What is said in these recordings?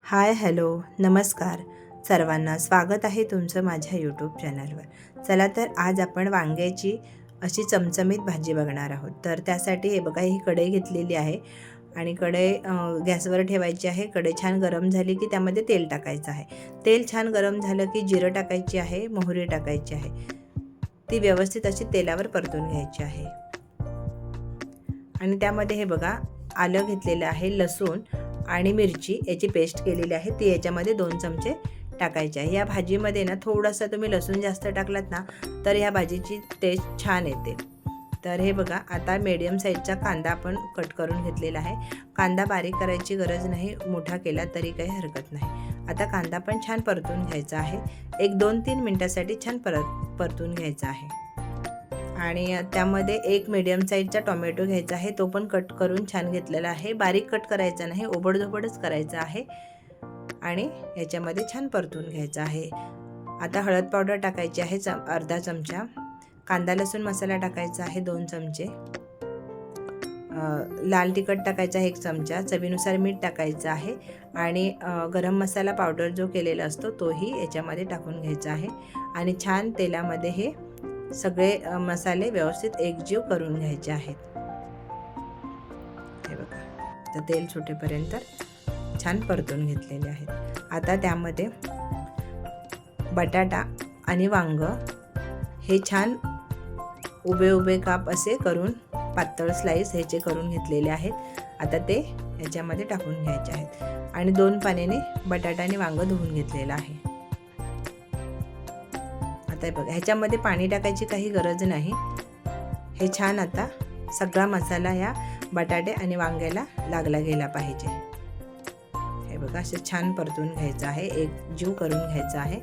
Hi hello नमस्कार सर्वांना, स्वागत आहे तुमचं माझ्या यूट्यूब चॅनलवर। चला तर आज आपण वांग्याची अशी चमचमीत भाजी बघणार आहोत। तर त्यासाठी हे बघा, ही कढई घेतलेली आहे आणि कढई गॅसवर ठेवायची आहे। कढई छान गरम झाली की त्यामध्ये तेल टाकायचं आहे। तेल छान गरम झालं की जिरं टाकायची आहे, मोहरी टाकायची आहे। ती व्यवस्थित अशी तेलावर परतून घ्यायची आहे आणि त्यामध्ये हे बघा, आलं घेतलेलं आहे, लसूण आणि मिरची याची पेस्ट केलेली आहे, ती याच्यामध्ये 2 चमचे टाकायची आहे। या भाजीमध्ये ना थोडासा तुम्ही लसूण जास्त टाकलात ना तर ह्या भाजीची टेस्ट छान येते। तर हे बघा, आता मीडियम साईजचा कांदा आपण कट करून घेतलेला आहे। कांदा बारीक करायची गरज नाही, मोठा केला तरी काही हरकत नाही। आता कांदा पण छान परतून घ्यायचा आहे, एक 2-3 मिनिटासाठी छान परतून घ्यायचा आहे। आणि त्यामध्ये एक मीडियम साईजचा टोमॅटो घ्यायचा आहे, तो पण कट करून छान घेतलेला आहे। बारीक कट करायचा नाही, ओबडधोबडच करायचा आहे आणि याच्यामध्ये छान परतून घ्यायचा आहे। आता हळद पावडर टाकायची आहे अर्धा चमचा, कांदा लसूण मसाला टाकायचा आहे 2 चमचे, लाल तिखट टाकायचा आहे 1 चमचा, चवीनुसार मीठ टाकायचं आहे आणि गरम मसाला पावडर जो केलेला असतो तोही याच्यामध्ये टाकून घ्यायचा आहे आणि छान तेलामध्ये हे सगळे मसाले व्यवस्थित एकजीव करून घ्यायचे आहेत। हे बघा, तर तेल सुटेपर्यंत छान परतून घेतलेले आहेत। आता त्यामध्ये बटाटा आणि वांग हे छान उभे उभे काप असे करून पातळ स्लाइस ह्याचे करून घेतलेले आहेत। आता ते याच्यामध्ये टाकून घ्यायचे आहेत आणि 2 पाण्याने बटाटा आणि वांग धुवून घेतलेलं आहे। आता बघा, ह्याच्यामध्ये पाणी टाकायची काही गरज नाही। हे छान आता सगळा मसाला या बटाटे आणि वांग्याला लागला गेला पाहिजे। हे बघा, असं छान परतून घ्यायचं आहे, एकजीव करून घ्यायचं आहे,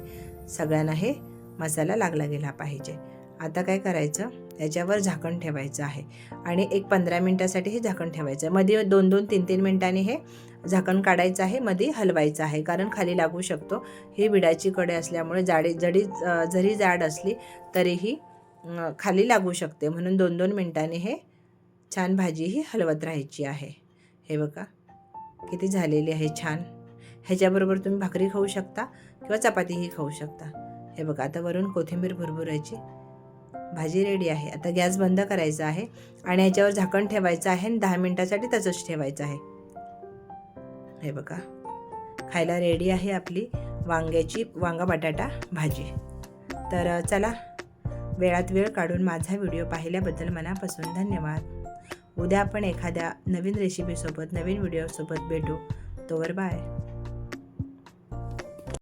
सगळ्यांना हे मसाला लागला गेला पाहिजे। आता काय करायचं, याच्यावर झाकण ठेवायचं आहे आणि एक 15 मिनिटासाठी हे झाकण ठेवायचं आहे। मध्ये 2-2, 3-3 मिनिटांनी हे झाकण काढायचं आहे, मध्ये हलवायचं आहे, कारण खाली लागू शकतो। ही विडाची कढई असल्यामुळे जरी जाड असली तरीही खाली लागू शकते, म्हणून 2-2 मिनिटांनी हे छान भाजी ही हलवत राहायची आहे। हे बघा किती झालेली आहे छान। ह्याच्याबरोबर तुम्ही भाकरी खाऊ शकता किंवा चपातीही खाऊ शकता। हे बघा, आता वरून कोथिंबीर भुरभुरायची, भाजी रेडी आहे। आता गॅस बंद करायचा आहे आणि ह्याच्यावर झाकण ठेवायचं आहे आणि 10 मिनिटासाठी तसंच ठेवायचं आहे। हे बघा, खायला रेडी आहे आपली वांग्याची वांगा बटाटा भाजी। तर चला, वेळात वेळ काढून माझा व्हिडिओ पाहिल्याबद्दल मनापासून धन्यवाद। उद्या आपण एखाद्या नवीन रेसिपीसोबत, नवीन व्हिडिओसोबत भेटू, तोवर बाय।